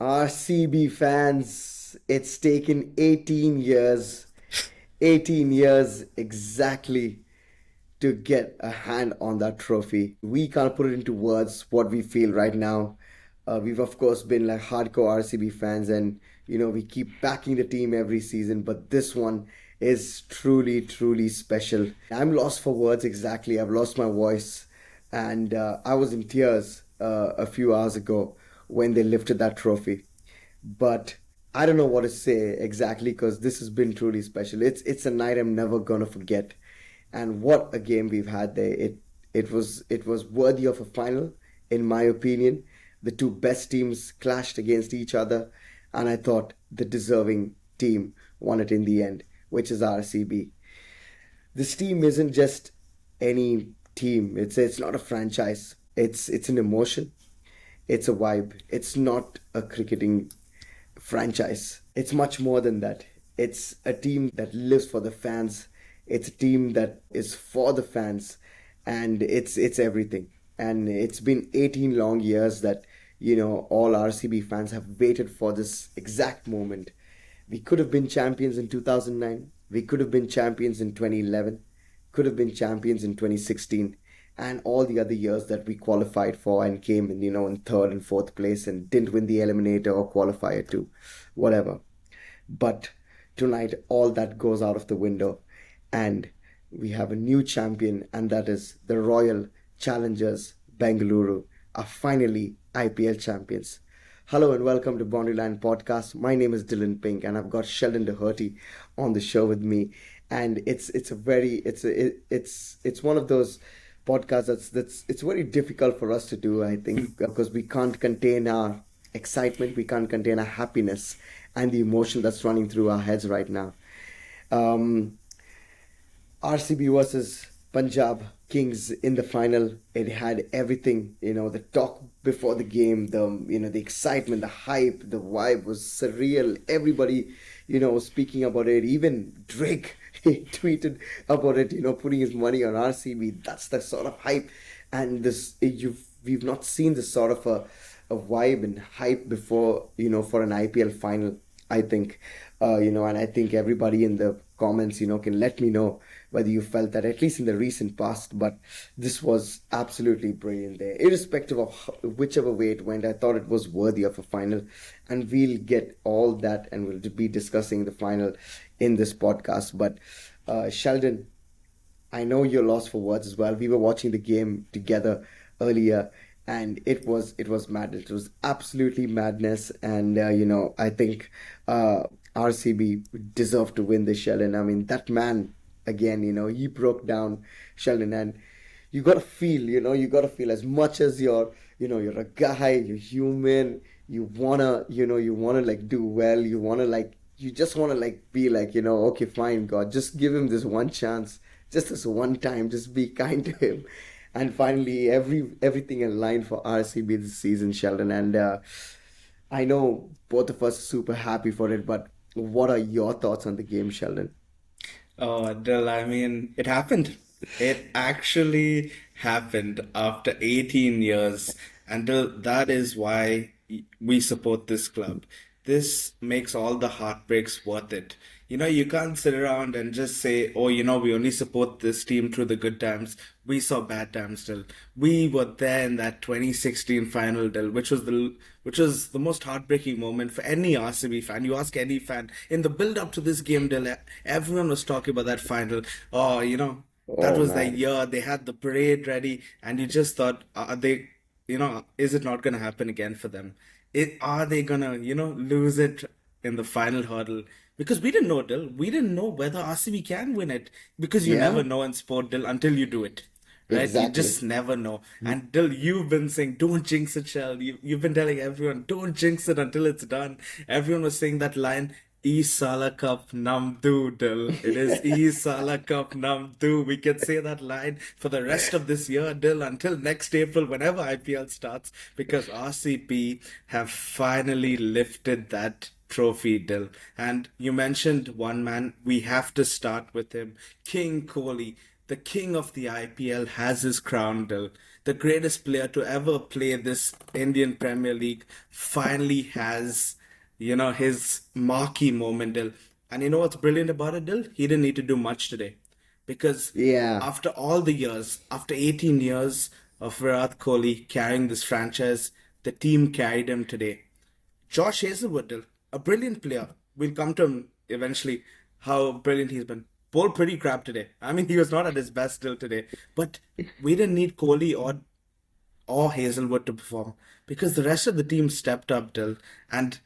RCB fans, it's taken 18 years exactly to get a hand on that trophy. We can't put it into words what we feel right now. We've of course been like hardcore RCB fans, and we keep backing the team every season. But this one is truly special. I'm lost for words exactly. I've lost my voice, and I was in tears a few hours ago when they lifted that trophy. But I don't know what to say exactly because this has been truly special. It's a night I'm never gonna forget, and what a game we've had there. It was worthy of a final, in my opinion. The two best teams clashed against each other, and I thought the deserving team won it in the end, which is RCB. This team isn't just any team. It's not a franchise. It's an emotion. It's a vibe. It's not a cricketing franchise. It's much more than that. It's a team that lives for the fans. It's a team that is for the fans, and it's everything. And it's been 18 long years that all RCB fans have waited for this exact moment. We could have been champions in 2009. We could have been champions in 2011. Could have been champions in 2016, and all the other years that we qualified for and came in third and fourth place and didn't win the eliminator or qualifier too, whatever. But tonight, all that goes out of the window, and we have a new champion, and that is the Royal Challengers Bengaluru are finally IPL champions. Hello and welcome to Boundaryland Podcast. My name is Dylan Pink, and I've got Sheldon Doherty on the show with me. And it's one of those podcasts that's it's very difficult for us to do, I think, because we can't contain our excitement, we can't contain our happiness and the emotion that's running through our heads right now. Um, RCB versus Punjab Kings in the final. It had everything, the talk before the game, the excitement, the hype, the vibe was surreal. Everybody, was speaking about it. Even Drake, he tweeted about it, putting his money on RCB. That's the sort of hype, and we've not seen this sort of a vibe and hype before, for an IPL final. I think, and I think everybody in the comments, can let me know whether you felt that, at least in the recent past. But this was absolutely brilliant there. Irrespective of whichever way it went, I thought it was worthy of a final. And we'll get all that, and we'll be discussing the final in this podcast. But Sheldon, I know you're lost for words as well. We were watching the game together earlier, and it was madness. It was absolutely madness, and I think RCB deserved to win this, Sheldon. I mean, that man again, he broke down, Sheldon, and you gotta feel as much as you're a guy, you're human. You wanna like do well. You just wanna like be like, okay, fine, God, just give him this one chance, just this one time, just be kind to him. And finally, everything aligned for RCB this season, Sheldon. And I know both of us are super happy for it, but what are your thoughts on the game, Sheldon? Oh, Dill, I mean, it happened. It actually happened after 18 years. And Dill, that is why we support this club. This makes all the heartbreaks worth it. You can't sit around and just say, oh, we only support this team through the good times. We saw bad times, Dill. We were there in that 2016 final, Dill, which was the most heartbreaking moment for any RCB fan. You ask any fan in the build up to this game, Dill, everyone was talking about that final. Oh, that Oh was the man. year they had the parade ready, and you just thought, are they, is it not going to happen again for them? Are they gonna, lose it in the final hurdle? Because we didn't know, Dill. We didn't know whether RCB can win it, because you never Yeah, know in sport, Dill, until you do it. Right? You exactly. just never know. And Dill, you've been saying, don't jinx it, Shell. You've been telling everyone, don't jinx it until it's done. Everyone was saying that line, E Sala Cup Nam Do, Dill. It is E Sala Cup Nam Do. We can say that line for the rest of this year, Dill, until next April, whenever IPL starts, because RCP have finally lifted that trophy, Dill. And you mentioned one man. We have to start with him, King Kohli. the king of the IPL has his crown, Dil. The greatest player to ever play this Indian Premier League finally has, his marquee moment, Dil. And you know what's brilliant about it, Dil? He didn't need to do much today. Because Yeah, after all the years, after 18 years of Virat Kohli carrying this franchise, the team carried him today. Josh Hazelwood, a brilliant player. We'll come to him eventually, how brilliant he's been. Bowled pretty crap today. I mean, he was not at his best still today. But we didn't need Kohli or Hazelwood to perform because the rest of the team stepped up, Dill. And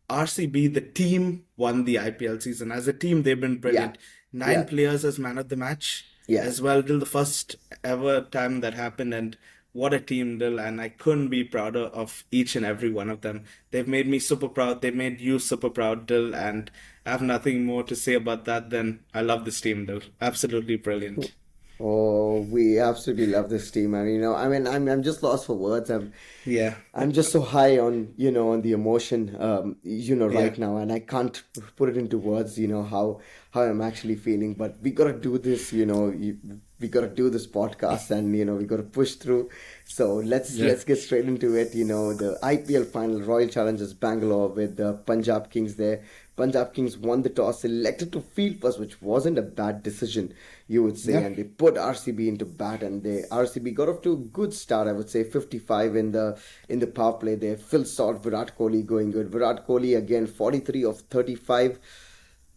RCB, the team, won the IPL season. As a team, they've been yeah, brilliant. Nine yeah, players as man of the match yeah. as well, Dill. The first ever time that happened. And what a team, Dill. And I couldn't be prouder of each and every one of them. They've made me super proud. They made you super proud, Dill. And I have nothing more to say about that than I love this team, Dill. Absolutely brilliant. Oh, we absolutely love this team, and I mean, I'm just lost for words. Yeah. I'm just so high on, on the emotion, Yeah. right now, and I can't put it into words, how I'm actually feeling. But we gotta do this, we gotta do this podcast, and we gotta push through. So Yeah. let's get straight into it. The IPL final, Royal Challengers Bangalore with the Punjab Kings there. Punjab Kings won the toss, elected to field first, which wasn't a bad decision, you would say, Yeah. and they put RCB into bat, and RCB got off to a good start. I would say 55 in the power play there. Phil Salt, Virat Kohli going good. Virat Kohli again 43 of 35.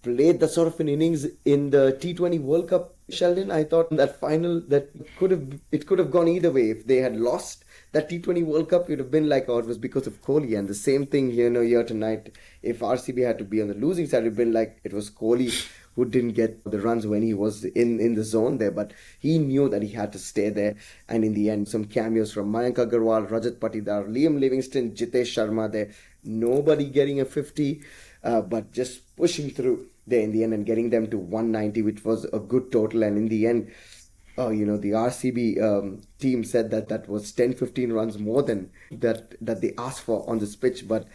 Played that sort of an innings in the T20 World Cup, Sheldon. I thought that final that could have gone either way. If they had lost that T20 World Cup, it would have been like, oh, it was because of Kohli. And the same thing, here tonight. If RCB had to be on the losing side, it would have been like it was Kohli who didn't get the runs when he was in the zone there. But he knew that he had to stay there. And in the end, some cameos from Mayank Agarwal, Rajat Patidar, Liam Livingston, Jitesh Sharma there. Nobody getting a 50, but just pushing through there in the end and getting them to 190, which was a good total. And in the end, the RCB team said that that was 10, 15 runs more than that they asked for on this pitch. But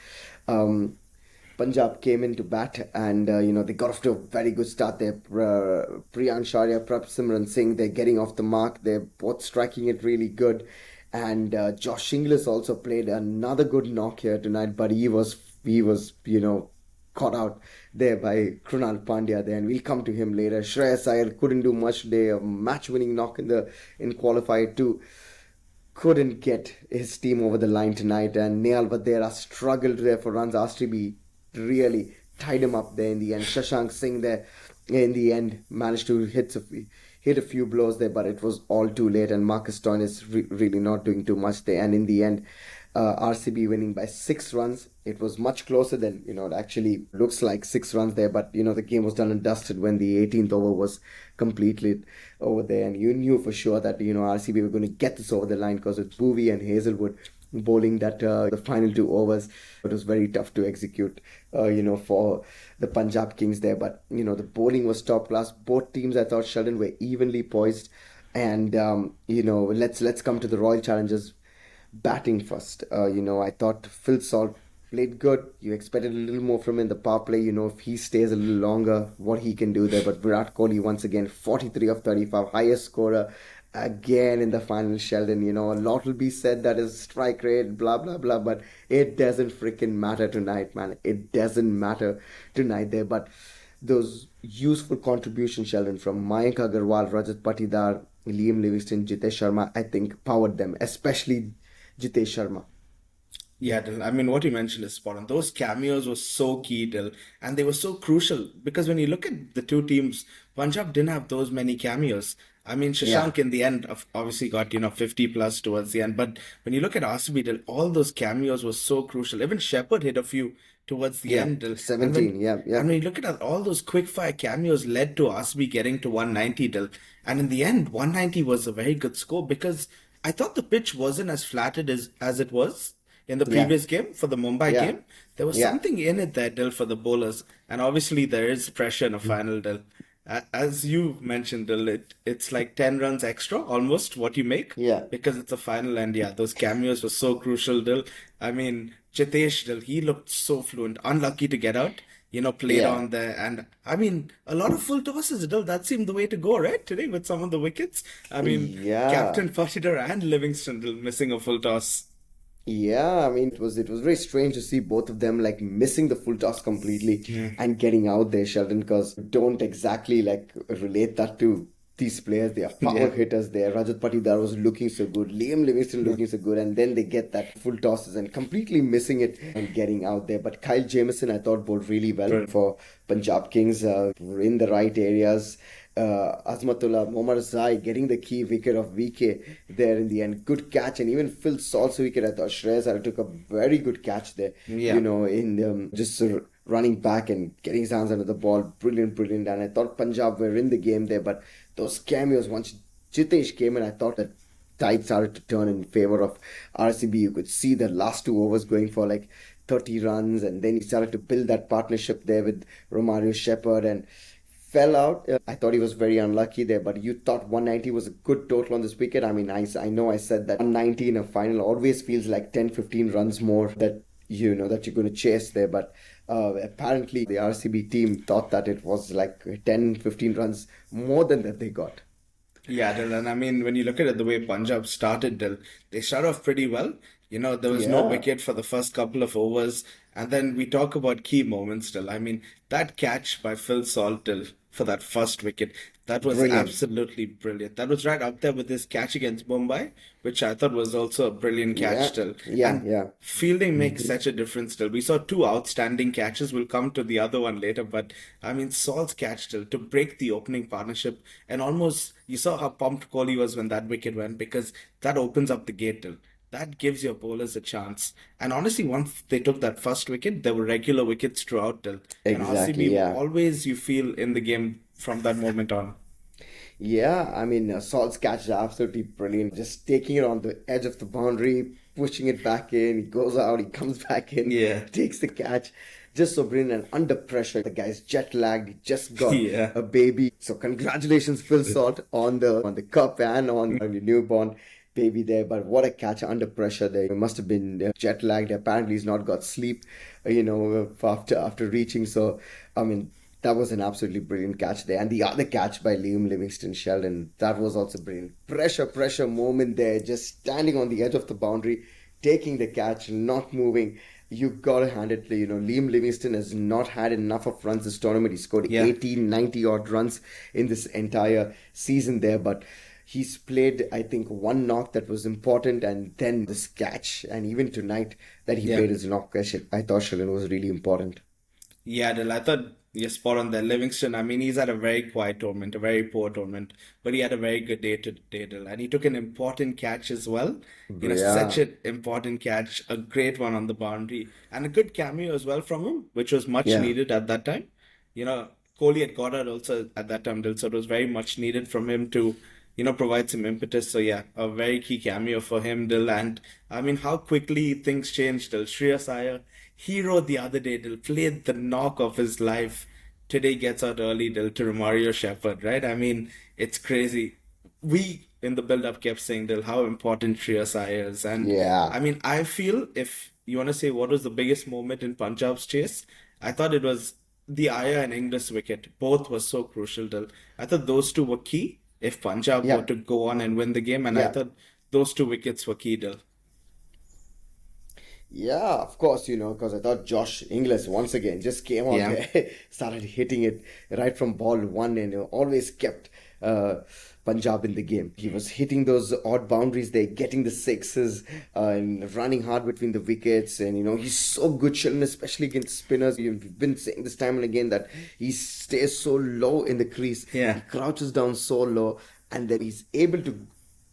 Punjab came into bat, and they got off to a very good start there. Priyank Sharia, Simran Singh, they're getting off the mark. They're both striking it really good. And Josh Inglis also played another good knock here tonight, but he was caught out there by Krunal Pandya there, and we'll come to him later. Shreyas Iyer couldn't do much today. A match-winning knock in qualifier too. Couldn't get his team over the line tonight, and Nehal Vadera struggled there for runs. RCB really tied him up there in the end. Shashank Singh there in the end managed to hit a few blows there, but it was all too late, and Marcus Stoyne is really not doing too much there. And in the end, RCB winning by 6 runs. It was much closer than it actually looks like 6 runs there, but the game was done and dusted when the 18th over was completed over there, and you knew for sure that RCB were going to get this over the line because it's Bowie and Hazelwood bowling that the final 2 overs. It was very tough to execute, for the Punjab Kings there. But the bowling was top class. Both teams, I thought, Sheldon, were evenly poised. And let's come to the Royal Challengers batting first. I thought Phil Salt played good. You expected a little more from him in the power play. If he stays a little longer, what he can do there. But Virat Kohli once again, 43 of 35, highest scorer again in the final, Sheldon. A lot will be said that his strike rate, blah, blah, blah, but it doesn't freaking matter tonight, man. It doesn't matter tonight there. But those useful contributions, Sheldon, from Mayank Agarwal, Rajat Patidar, Liam Livingston, Jitesh Sharma, I think powered them, especially Jitesh Sharma. Yeah, Dil. I mean, what you mentioned is spot on. Those cameos were so key, Dil, and they were so crucial because when you look at the two teams, Punjab didn't have those many cameos. I mean, Yeah, Shashank in the end obviously got 50 plus towards the end, but when you look at RCB, Dil, all those cameos were so crucial. Even Shepherd hit a few towards the yeah, end, Dil. and 17, when yeah, yeah, and when you look at all those quick fire cameos led to RCB getting to 190, Dil, and in the end, 190 was a very good score because I thought the pitch wasn't as flattened as it was in the yeah, previous game for the Mumbai yeah, game. There was yeah, something in it there, Dil, for the bowlers, and obviously there is pressure in a final, Dil. As you mentioned, Dil, it's like 10 runs extra, almost what you make, yeah. because it's a final, and yeah, those cameos were so crucial, Dil. I mean, Jitesh, Dil, he looked so fluent, unlucky to get out. played Yeah. on there. And I mean, a lot of full tosses, that seemed the way to go, right? Today with some of the wickets. I mean, Yeah. Captain Patidar and Livingston missing a full toss. Yeah, I mean it was very strange to see both of them like missing the full toss completely Yeah. and getting out there, Sheldon, because don't exactly like relate that to these players. They are power Yeah. hitters there. Rajat Patidar was looking so good, Liam Livingston Yeah. looking so good, and then they get that full tosses and completely missing it and getting out there. But Kyle Jamieson, I thought, bowled really well Brilliant. for Punjab Kings. Were in the right areas. Azmatullah Mohammad Zai getting the key wicket of VK there in the end. Good catch, and even Phil Salt's wicket. I thought Shreyas Iyer took a very good catch there. Yeah. In just running back and getting his hands under the ball. Brilliant, brilliant. And I thought Punjab were in the game there, but those cameos once Jitesh came in, I thought that tide started to turn in favor of RCB. You could see the last 2 overs going for like 30 runs, and then he started to build that partnership there with Romario Shepherd and fell out. I thought he was very unlucky there, but you thought 190 was a good total on this wicket. I mean, I know I said that 190 in a final always feels like 10, 15 runs more that that you're going to chase there, but apparently the RCB team thought that it was like 10, 15 runs more than that they got. Yeah, Dylan. I mean, when you look at it the way Punjab started, Dylan, they started off pretty well. There was no Yeah, wicket for the first couple of overs. And then we talk about key moments, Dylan. I mean, that catch by Phil Salt, Dylan, for that first wicket, that was brilliant. absolutely brilliant. That was right up there with his catch against Mumbai, which I thought was also a brilliant catch, Yeah, still. yeah, And yeah. fielding makes such a difference, still. We saw two outstanding catches. We'll come to the other one later, but I mean, Salt's catch, still, to break the opening partnership, and almost you saw how pumped Kohli was when that wicket went, because that opens up the gate, till. That gives your bowlers a chance. And honestly, once they took that first wicket, there were regular wickets throughout, till. And Exactly, RCB were yeah. always, you feel, in the game from that moment on. Yeah, I mean, Salt's catch is absolutely brilliant. Just taking it on the edge of the boundary, pushing it back in. He goes out, he comes back in, Yeah. takes the catch. Just so brilliant and under pressure. The guy's jet lagged. He just got Yeah. a baby. So congratulations, Phil Salt, on the cup and on your newborn baby there. But what a catch under pressure there. He must have been jet lagged. Apparently, he's not got sleep. After reaching. So I mean, that was an absolutely brilliant catch there. And the other catch by Liam Livingston Sheldon, that was also brilliant. Pressure moment there, just standing on the edge of the boundary, taking the catch, not moving. You gotta hand it to, Liam Livingston has not had enough of runs this tournament. He scored Yeah. 18, 90 odd runs in this entire season there, but he's played, I think, one knock that was important, and then this catch, and even tonight that he Yeah. played his knock, I thought Sheldon was really important. Yeah, Dil, I thought you're spot on there. Livingston, I mean, he's had a very quiet tournament, a very poor tournament, but he had a very good day today, Dil. And he took an important catch as well. Such Yeah, an important catch, a great one on the boundary, and a good cameo as well from him, which was much yeah. needed at that time. You know, Kohli had got out also at that time, Dil, so it was very much needed from him to, provide some impetus. So yeah, a very key cameo for him, Dil. And I mean, how quickly things changed, Dil. Shreyas Iyer, hero the other day, Dil, played the knock of his life. Today gets out early, Dil, to Romario Shepherd, right? I mean, it's crazy. We in the build-up kept saying, Dil, how important Shreyas Iyer is. And Yeah, I mean, I feel if you want to say what was the biggest moment in Punjab's chase, I thought it was the Iyer and Inglis wicket. Both were so crucial, Dil. I thought those two were key if Punjab were yeah, to go on and win the game. And I yeah, thought those two wickets were key, Dil. yeah. Of course, because I thought Josh Inglis once again just came out Yeah. there, started hitting it right from ball one, and always kept Punjab in the game. He was hitting those odd boundaries there, getting the sixes, and running hard between the wickets. And he's so good, Sheldon, especially against spinners. You've been saying this time and again that he stays so low in the crease. He Yeah. crouches down so low, and then he's able to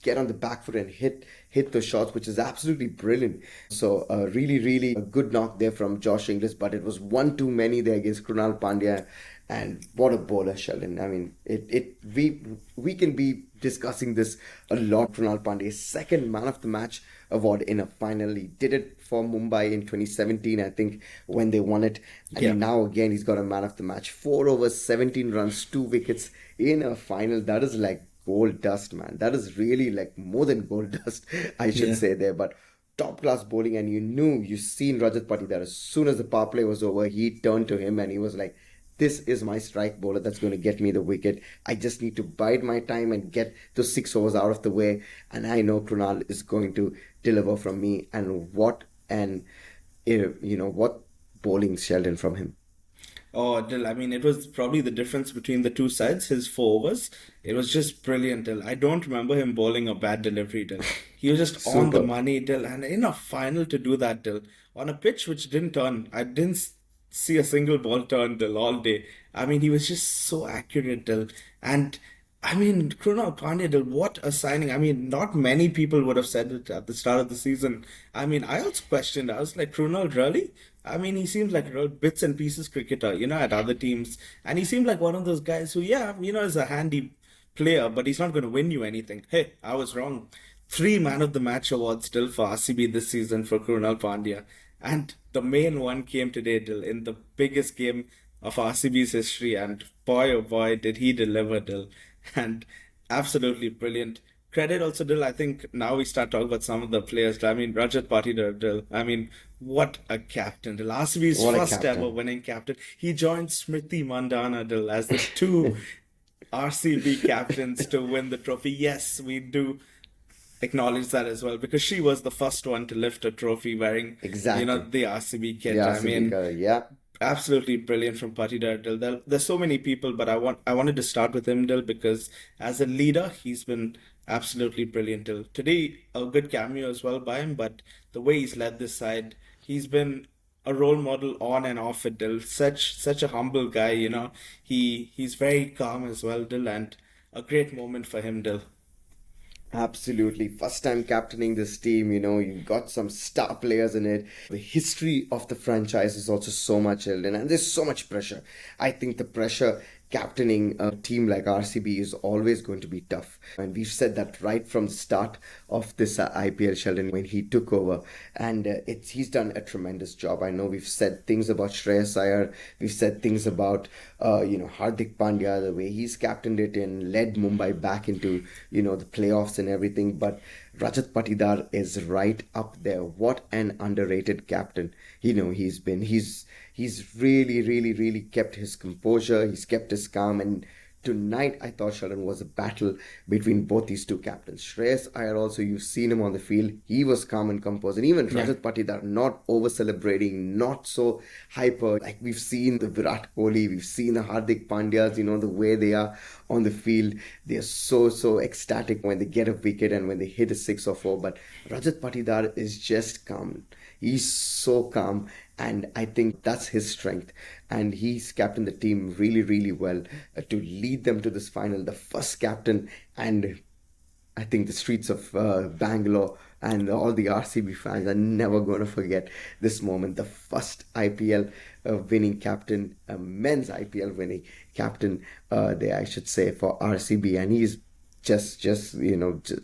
get on the back foot and hit the shots, which is absolutely brilliant. So really, really a good knock there from Josh Inglis, but it was one too many there against Krunal Pandya, and what a bowler, Sheldon. I mean, we can be discussing this a lot. Krunal Pandya's second Man of the Match award in a final. He did it for Mumbai in 2017, I think, when they won it, Yeah. and now again he's got a Man of the Match. 4 overs, 17 runs, 2 wickets in a final. That is like gold dust, man. That is really like more than gold dust, I should Yeah. say there. But top class bowling, and you seen Rajat Patidar. As soon as the power play was over, he turned to him and he was like, "This is my strike bowler that's going to get me the wicket. I just need to bide my time and get those 6 overs out of the way, and I know Krunal is going to deliver from me." And what bowling Sheldon from him. Oh, Dill, I mean, it was probably the difference between the two sides, his 4 overs. It was just brilliant, Dill. I don't remember him bowling a bad delivery, Dill. He was just on the Super. money, Dill. And in a final to do that, Dill, on a pitch which didn't turn, I didn't see a single ball turn, Dill, all day. I mean, he was just so accurate, Dill. And I mean, Krunal Pandya, Dill, what a signing. I mean, not many people would have said it at the start of the season. I mean, I also questioned, I was like, Krunal, really? I mean, he seems like a real bits and pieces cricketer, at other teams. And he seemed like one of those guys who, yeah, is a handy player, but he's not going to win you anything. Hey, I was wrong. 3 Man of the Match awards still for RCB this season for Krunal Pandya. And the main one came today, Dill, in the biggest game of RCB's history. And boy, oh boy, did he deliver, Dill. And absolutely brilliant. Credit also, Dill. I think now we start talking about some of the players. I mean, Rajat Patidar, Dill. I mean, what a captain. Dill. RCB's What a first ever captain. winning captain. He joined Smriti Mandana, Dill, as the two RCB captains to win the trophy. Yes, we do acknowledge that as well because she was the first one to lift a trophy wearing, Exactly. the RCB The kit. I RCB mean, color. Yeah. absolutely brilliant from Patidar Dil. There's so many people, but I wanted to start with him, Dil, because as a leader, he's been absolutely brilliant. Dil. Today, a good cameo as well by him, but the way he's led this side, he's been a role model on and off it, Dil. Such a humble guy, He's very calm as well, Dil, and a great moment for him, Dil. Absolutely. First time captaining this team, you've got some star players in it. The history of the franchise is also so much held in, and there's so much pressure. I think the pressure captaining a team like RCB is always going to be tough. And we've said that right from the start of this IPL, Sheldon, when he took over. And he's done a tremendous job. I know we've said things about Shreyas Iyer, we've said things about, Hardik Pandya, the way he's captained it and led Mumbai back into, the playoffs and everything. But Rajat Patidar is right up there. What an underrated captain. He's really, really, really kept his composure. He's kept his calm. And tonight, I thought Sheldon was a battle between both these two captains. Shreyas Iyer also, you've seen him on the field. He was calm and composed. And even Yeah. Rajat Patidar, not over celebrating, not so hyper. Like we've seen the Virat Kohli, we've seen the Hardik Pandyas, the way they are on the field. They're so, so ecstatic when they get a wicket and when they hit a 6 or 4. But Rajat Patidar is just calm. He's so calm, and I think that's his strength. And he's captained the team really, really well to lead them to this final. The first captain, and I think the streets of Bangalore and all the RCB fans are never going to forget this moment. The first IPL winning captain, men's IPL winning captain, there I should say, for RCB, and he's just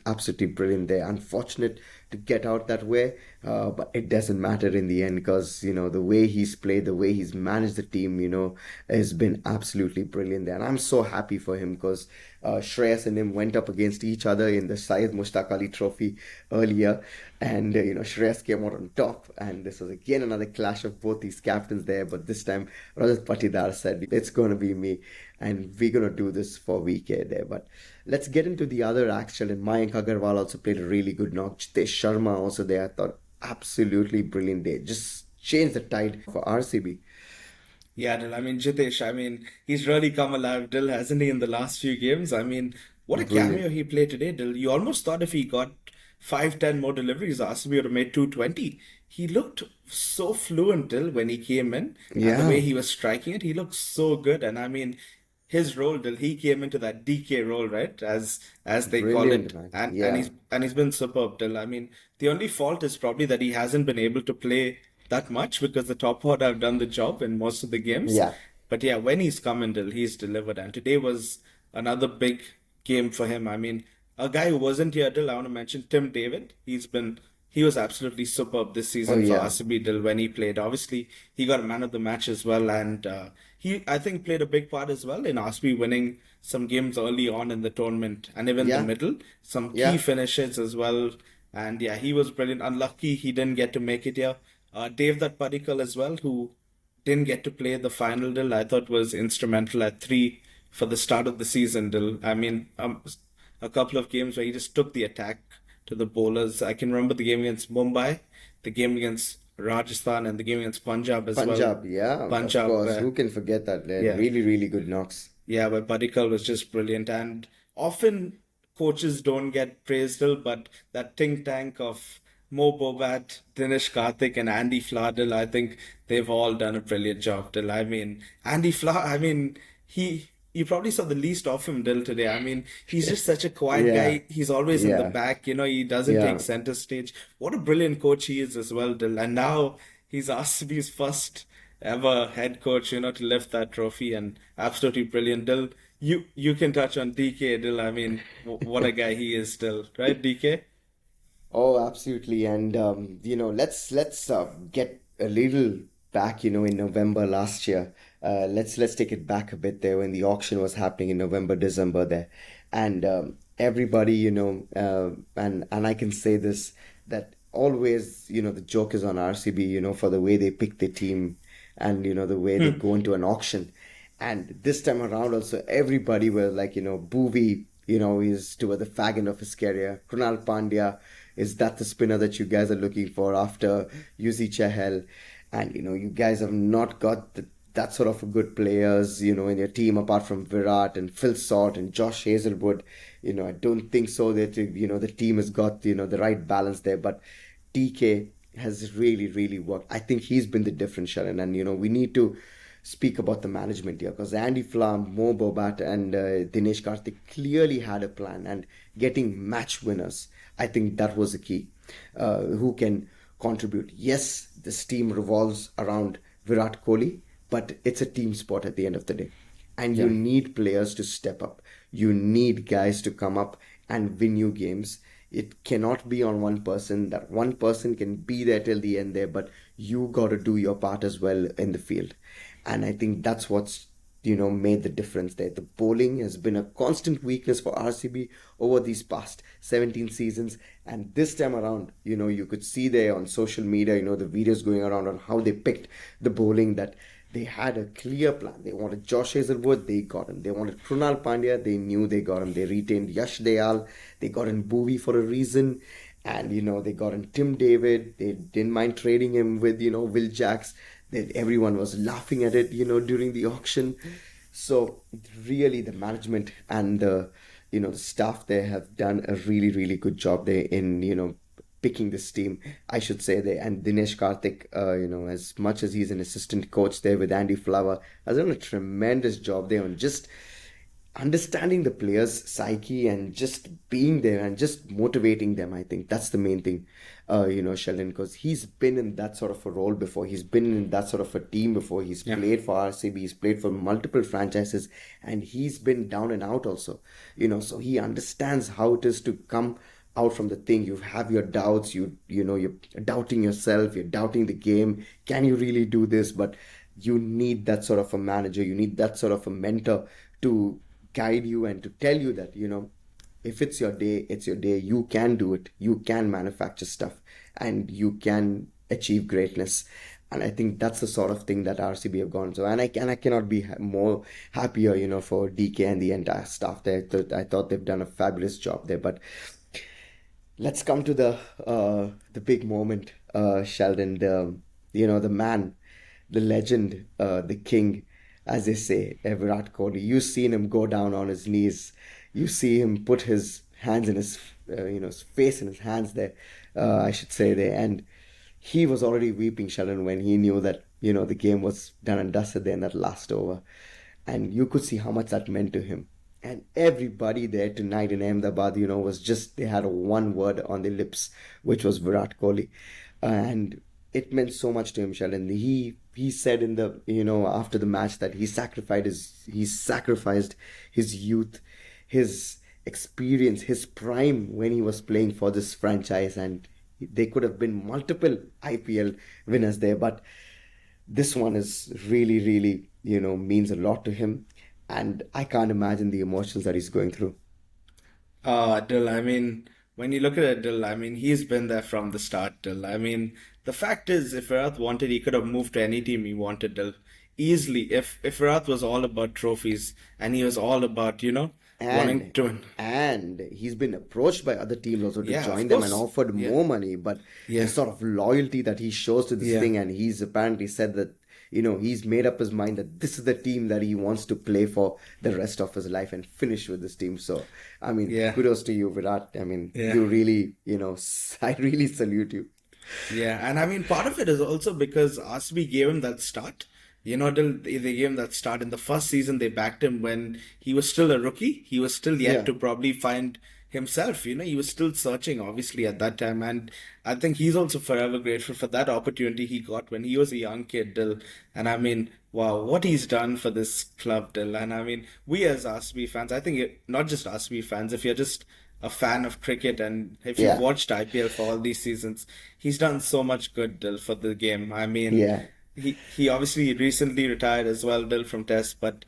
absolutely brilliant there. Unfortunate to get out that way, but it doesn't matter in the end because the way he's played, the way he's managed the team, has been absolutely brilliant there. And I'm so happy for him because Shreyas and him went up against each other in the Syed Mushtaq Ali Trophy earlier, and Shreyas came out on top. And this was again another clash of both these captains there, but this time Rajat Patidar said it's going to be me, and we're going to do this for VK there. But let's get into the other action. And Mayank Agarwal also played a really good knock. Jitesh Sharma also there. I thought absolutely brilliant day. Just changed the tide for RCB. Yeah, Dil. I mean, Jitesh, I mean, he's really come alive, Dil, hasn't he, in the last few games? I mean, what a cameo Brilliant. he played today, Dil. You almost thought if he got 5, 10 more deliveries, RCB would have made 220. He looked so fluent, Dil, when he came in, and the way Yeah, he was striking it, he looked so good. And I mean, his role, Dil, he came into that DK role, right, as they call brilliant, it, man. and Yeah, he's been superb, Dil. I mean, the only fault is probably that he hasn't been able to play that much because the top order have done the job in most of the games. yeah. But yeah, when he's come in, he's delivered. And today was another big game for him. I mean, a guy who wasn't here, Dill, I want to mention Tim David. He was absolutely superb this Oh, season for yeah. RCB, Dill, when he played. Obviously, he got a man of the match as well. And he, I think, played a big part as well in RCB winning some games early on in the tournament and even the Yeah, middle. Some key yeah. finishes as well. And yeah, he was brilliant. Unlucky he didn't get to make it here. Devdutt Padikkal as well, who didn't get to play the final, Dil, I thought was instrumental at three for the start of the season, Dil. I mean, a couple of games where he just took the attack to the bowlers. I can remember the game against Mumbai, the game against Rajasthan, and the game against Punjab as well. Punjab, yeah, of Punjab, course. Who can forget that? They're yeah, really, really good knocks. yeah, but Padikkal was just brilliant. And often coaches don't get praised, but that think tank of Mo Bobat, Dinesh Karthik, and Andy Flardel, I think they've all done a brilliant job. Dil. I mean, Andy Fla, I mean, you probably saw the least of him, Dil, today. I mean, he's just such a quiet Yeah, guy. He's always in the yeah, back, he doesn't take yeah. center stage. What a brilliant coach he is as well, Dil. And now he's RCB's first ever head coach, to lift that trophy, and absolutely brilliant. Dil, you can touch on DK, Dil. I mean, what a guy he is still, right, DK? Oh, absolutely. And let's get a little back, in November last year. Let's take it back a bit there when the auction was happening in November, December there. And everybody, and I can say this, that always, the joke is on RCB, for the way they pick the team and, the way they go into an auction. And this time around also, everybody was like, Bhuvi, is toward the faggot of his career. Krunal Pandya, is that the spinner that you guys are looking for after UC Chahal? And, you guys have not got that sort of good players, in your team apart from Virat and Phil Salt and Josh Hazelwood. I don't think so that, the team has got, the right balance there. But DK has really, really worked. I think he's been the difference, Sharon. And, we need to speak about the management here because Andy Flam, Mo Bobat, and Dinesh Karthik clearly had a plan and getting match winners. I think that was the key. Who can contribute? Yes, this team revolves around Virat Kohli, but it's a team sport at the end of the day. And you Yeah. need players to step up. You need guys to come up and win you games. It cannot be on one person. That one person can be there till the end there, but you got to do your part as well in the field. And I think that's what's made the difference there. The bowling has been a constant weakness for RCB over these past 17 seasons, and this time around, you could see there on social media, the videos going around on how they picked the bowling, that they had a clear plan. They wanted Josh Hazelwood, they got him. They wanted Krunal Pandya, they knew they got him. They retained Yash Dayal, they got in Bhuvi for a reason. And they got in Tim David. They didn't mind trading him with Will Jacks. That everyone was laughing at it during the auction. So really, the management and the staff there have done a really, really good job there in picking this team, I should say there. And Dinesh Karthik, as much as he's an assistant coach there with Andy Flower, has done a tremendous job there on just understanding the players' psyche and just being there and just motivating them. I think that's the main thing, Sheldon, because he's been in that sort of a role before. He's been in that sort of a team before. He's Yeah. played for RCB, he's played for multiple franchises, and he's been down and out also. So he understands how it is to come out from the thing. You have your doubts, you're doubting yourself, you're doubting the game. Can you really do this? But you need that sort of a manager, you need that sort of a mentor to guide you and to tell you that if it's your day, it's your day. You can do it, you can manufacture stuff, and you can achieve greatness. And I think that's the sort of thing that RCB have gone. So, and I cannot be more happier for DK and the entire staff there. I thought they've done a fabulous job there. But let's come to the big moment, Sheldon. The man, the legend, the king, as they say, Virat Kohli. You've seen him go down on his knees. You see him put his hands in his face in his hands there. I should say there, and he was already weeping, Sheldon, when he knew that the game was done and dusted there in that last over, and you could see how much that meant to him. And everybody there tonight in Ahmedabad, was just, they had a one word on their lips, which was Virat Kohli. And it meant so much to him, Sheldon. He said in the, after the match that he sacrificed his youth, his experience, his prime when he was playing for this franchise. And they could have been multiple IPL winners there, but this one is really, really, means a lot to him. And I can't imagine the emotions that he's going through. Dil, I mean, when you look at it, Dill, I mean, he's been there from the start, Dill. I mean, the fact is, if Virat wanted, he could have moved to any team he wanted, Dill. Easily. If Virat was all about trophies and he was all about, wanting and to, and he's been approached by other teams also to yeah, join of them and course. offered Yeah, more money, but the yeah, sort of loyalty that he shows to this yeah, thing, and he's apparently said that he's made up his mind that this is the team that he wants to play for the rest of his life and finish with this team. So I mean, yeah, kudos to you, Virat. I mean, yeah. you really, I really salute you. Yeah, and I mean, part of it is also because RCB gave him that start. They gave him that start in the first season. They backed him when he was still a rookie. He was still yet Yeah. to probably find himself. He was still searching, obviously, at that time. And I think he's also forever grateful for that opportunity he got when he was a young kid, Dill. And I mean, wow, what he's done for this club, Dill. And I mean, we as RCB fans, I think not just RCB fans, if you're just a fan of cricket and if you've Yeah. watched IPL for all these seasons, he's done so much good, Dill, for the game. I mean, Yeah. he obviously recently retired as well, Dill, from Test, but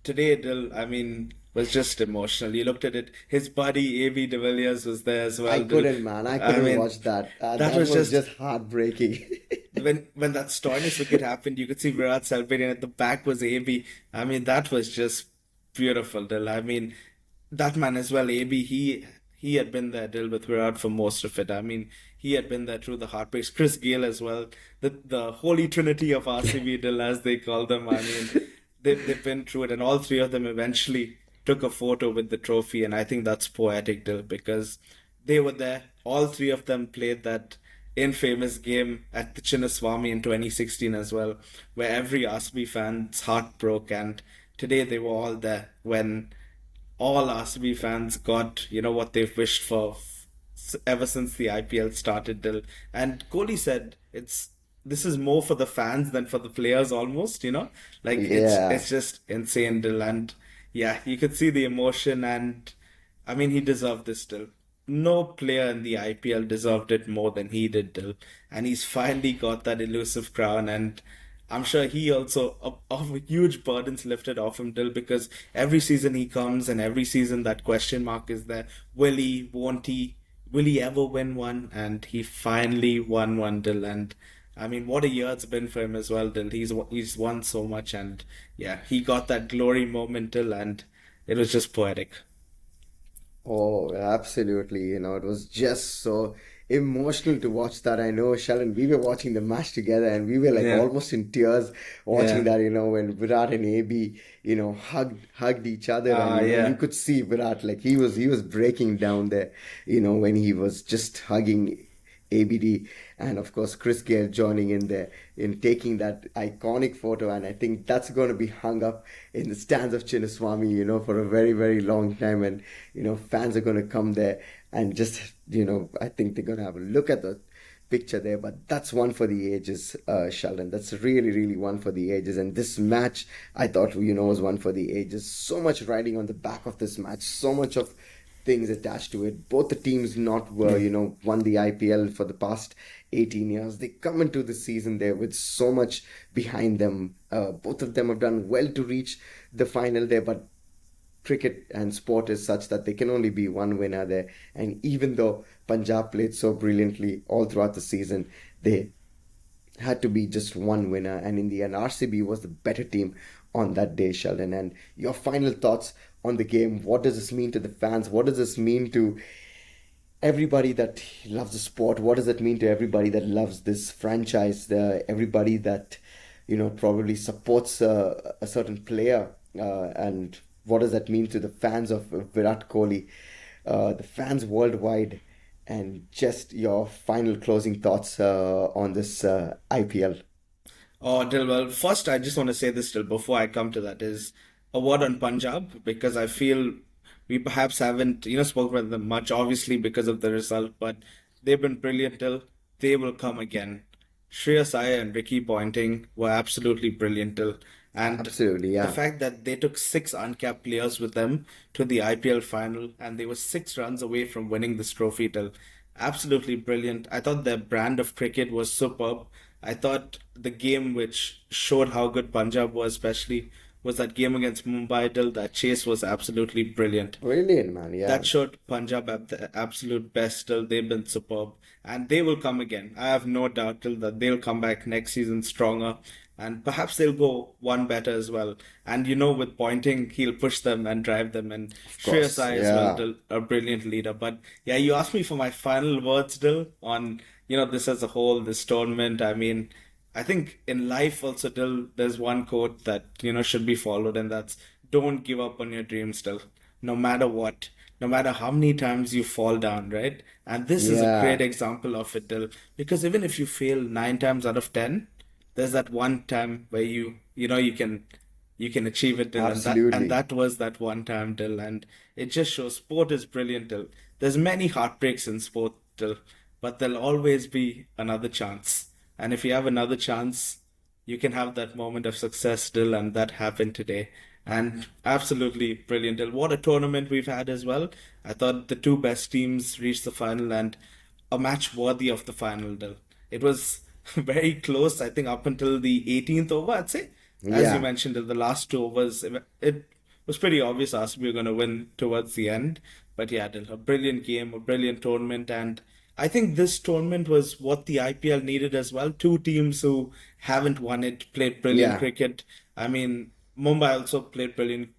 today, Dill, I mean, was just emotional. You looked at it, his buddy AB de Villiers was there as I well, Dill. couldn't, man. I I couldn't mean, watch that. that That was was just just heartbreaking. when that Stoinis wicket happened, you could see Virat celebrating. At the back was AB. I mean, that was just beautiful, Dill. I mean, that man as well, AB. He had been there, Dill, with Virat for most of it. I mean, he had been there through the heartbreaks. Chris Gayle as well, the holy trinity of RCB, Dill, as they call them. I mean, they've been through it, and all three of them eventually took a photo with the trophy, and I think that's poetic, Dill, because they were there. All three of them played that infamous game at the Chinnaswamy in 2016 as well, where every RCB fan's heart broke. And today they were all there when all RCB fans got, what they've wished for ever since the IPL started, Dill. And Kohli said this is more for the fans than for the players almost. Like Yeah. it's just insane, Dill. And yeah, you could see the emotion, and I mean, he deserved this, Dill. No player in the IPL deserved it more than he did, Dill. And he's finally got that elusive crown. And I'm sure he also, of huge burdens lifted off him, Dill, because every season he comes and every season that question mark is there. Will he, won't he, will he ever win one? And he finally won one, Dill. And I mean, what a year it's been for him as well, Dill. He's won so much, and yeah, he got that glory moment, Dill, and it was just poetic. Oh, absolutely. It was just so emotional to watch that. I know, Sheldon, we were watching the match together and we were like Yeah, almost in tears watching yeah, that, when Virat and AB, hugged each other, and you yeah. could see Virat like he was breaking down there, when he was just hugging ABD, and of course Chris Gale joining in there in taking that iconic photo, and I think that's going to be hung up in the stands of Chinnaswamy, for a very, very long time, and fans are going to come there and just, I think they're going to have a look at the picture there. But that's one for the ages, Sheldon. That's really, really one for the ages. And this match, I thought, was one for the ages. So much riding on the back of this match, so much of things attached to it. Both the teams not were, Mm. won the IPL for the past 18 years. They come into the season there with so much behind them. Both of them have done well to reach the final there, but cricket and sport is such that there can only be one winner there. And even though Punjab played so brilliantly all throughout the season, they had to be just one winner. And in the end, RCB was the better team on that day, Sheldon. And your final thoughts on the game. What does this mean to the fans? What does this mean to everybody that loves the sport? What does it mean to everybody that loves this franchise? Everybody that probably supports a certain player, and what does that mean to the fans of Virat Kohli, the fans worldwide, and just your final closing thoughts on this IPL. Oh, Dil, well, first I just want to say this, Dil, before I come to that, is a word on Punjab, because I feel we perhaps haven't, spoken about them much, obviously because of the result, but they've been brilliant, Dil. They will come again. Shreyas Iyer and Ricky Ponting were absolutely brilliant, Dil. And Absolutely, the yeah. fact that they took six uncapped players with them to the IPL final and they were 6 runs away from winning this trophy, Dil. Absolutely brilliant. I thought their brand of cricket was superb. I thought the game which showed how good Punjab was, especially, was that game against Mumbai. Till that chase was absolutely brilliant. Brilliant, man. Yeah. That showed Punjab at the absolute best. Till they've been superb, and they will come again. I have no doubt till that they'll come back next season stronger, and perhaps they'll go one better as well. And with Pointing, he'll push them and drive them, and Of Shreyas course. Iyer as well, Yeah. Dil, a brilliant leader. But yeah, you asked me for my final words, Dil, on this as a whole, this tournament. I mean, I think in life also, Dil, there's one quote that should be followed, and that's don't give up on your dreams, Dil, no matter what, no matter how many times you fall down, right? And this is a great Yeah. example of it, Dil, because even if you fail 9 times out of 10, there's that one time where you can achieve it, Dil, and Absolutely. that was that one time, Dil, and it just shows sport is brilliant, Dil. There's many heartbreaks in sport, Dil, but there'll always be another chance. And if you have another chance, you can have that moment of success still, and that happened today. And absolutely brilliant. And what a tournament we've had as well. I thought the two best teams reached the final, and a match worthy of the final. Dil. It was very close, I think, up until the 18th over, I'd say. As you Yeah. mentioned, in the last two overs, it was pretty obvious RCB were going to win towards the end. But yeah, Dil, a brilliant game, a brilliant tournament, and I think this tournament was what the IPL needed as well. Two teams who haven't won it played brilliant Yeah. cricket. I mean, Mumbai also played brilliant.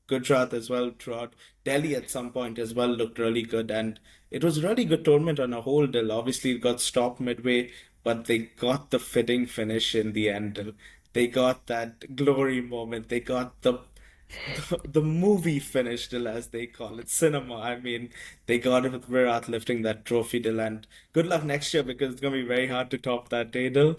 Gujarat as well throughout. Delhi at some point as well looked really good, and it was a really good tournament on a whole. Deal. Obviously, it got stopped midway, but they got the fitting finish in the end. Dil. They got that glory moment. They got the movie finish, Dil, as they call it, cinema. I mean, they got it with Virat lifting that trophy, Dil, and good luck next year because it's gonna be very hard to top that day, Dil.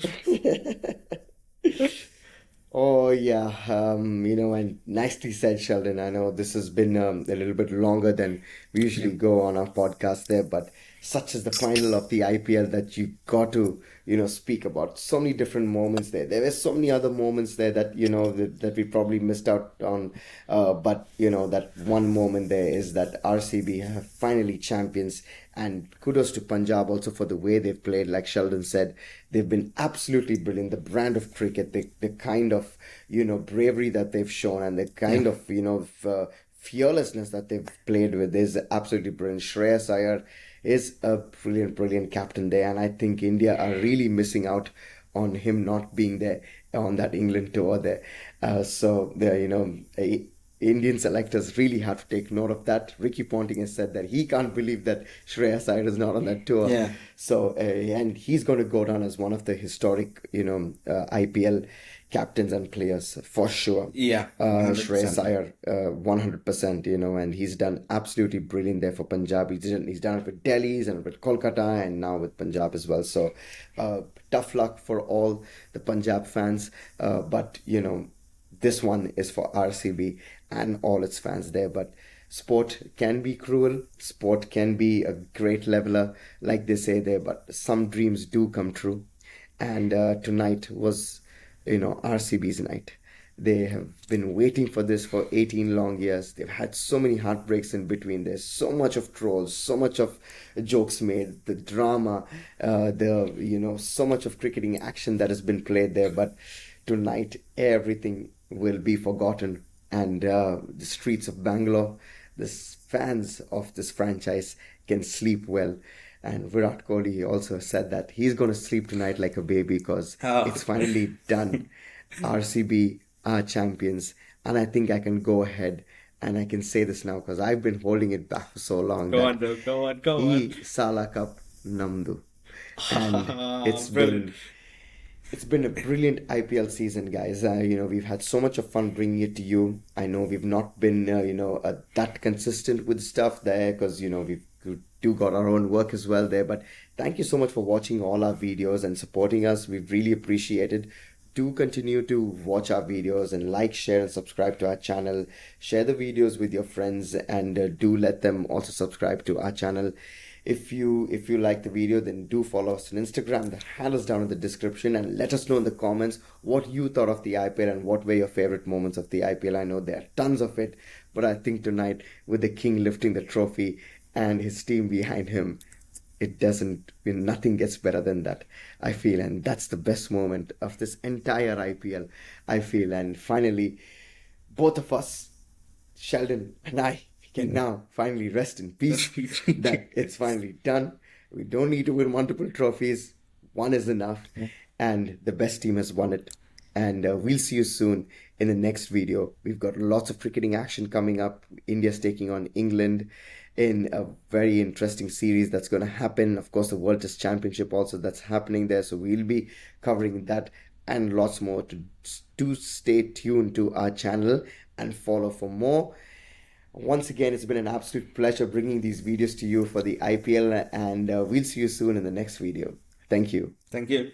Oh yeah, and nicely said, Sheldon. I know this has been a little bit longer than we Yeah. usually go on our podcast there, but such is the final of the IPL that you got to, speak about. So many different moments there. There were so many other moments there that, that we probably missed out on. But, that one moment there is that RCB have finally champions. And kudos to Punjab also for the way they've played. Like Sheldon said, they've been absolutely brilliant. The brand of cricket, the kind of, bravery that they've shown and the Yeah. kind of, fearlessness that they've played with is absolutely brilliant. Shreyas Iyer is a brilliant, brilliant captain there. And I think India are really missing out on him not being there on that England tour there. So, Indian selectors really have to take note of that. Ricky Ponting has said that he can't believe that Shreyas Iyer is not on that tour. Yeah. So, and he's going to go down as one of the historic, IPL captains and players for sure. Yeah, Shreyas 100%. Iyer, 100%, and he's done absolutely brilliant there for Punjab. He's done it with Delhi, he's done it with Kolkata, and now with Punjab as well. So, tough luck for all the Punjab fans. But, this one is for RCB and all its fans there. But sport can be cruel, sport can be a great leveler, like they say there, but some dreams do come true. And tonight was, RCB's night. They have been waiting for this for 18 long years. They've had so many heartbreaks in between. There's so much of trolls, so much of jokes made, the drama, so much of cricketing action that has been played there. But tonight, everything will be forgotten. And the streets of Bangalore, the fans of this franchise can sleep well. And Virat Kohli also said that he's going to sleep tonight like a baby because Oh, it's finally done. RCB are champions, and I think I can go ahead and I can say this now because I've been holding it back for so long go that on, Bill. Go on, go on. E Sala Cup Namdu, and it's Brilliant. been a brilliant IPL season, guys. We've had so much of fun bringing it to you. I know we've not been, that consistent with stuff there because, we've do got our own work as well there. But thank you so much for watching all our videos and supporting us. We've really appreciated. Do continue to watch our videos and like, share, and subscribe to our channel. Share the videos with your friends and do let them also subscribe to our channel. If you like the video, then do follow us on Instagram. The handle's down in the description, and let us know in the comments what you thought of the IPL and what were your favorite moments of the IPL. I know there are tons of it, but I think tonight with the king lifting the trophy and his team behind him, it doesn't, nothing gets better than that, I feel. And that's the best moment of this entire IPL, I feel. And finally, both of us, Sheldon and I, we can now finally rest in peace that it's finally done. We don't need to win multiple trophies. One is enough, and the best team has won it. And we'll see you soon in the next video. We've got lots of cricketing action coming up. India's taking on England in a very interesting series that's going to happen. Of course, the World Test Championship also that's happening there. So we'll be covering that and lots more. To stay tuned to our channel and follow for more. Once again, it's been an absolute pleasure bringing these videos to you for the IPL, and we'll see you soon in the next video. Thank you. Thank you.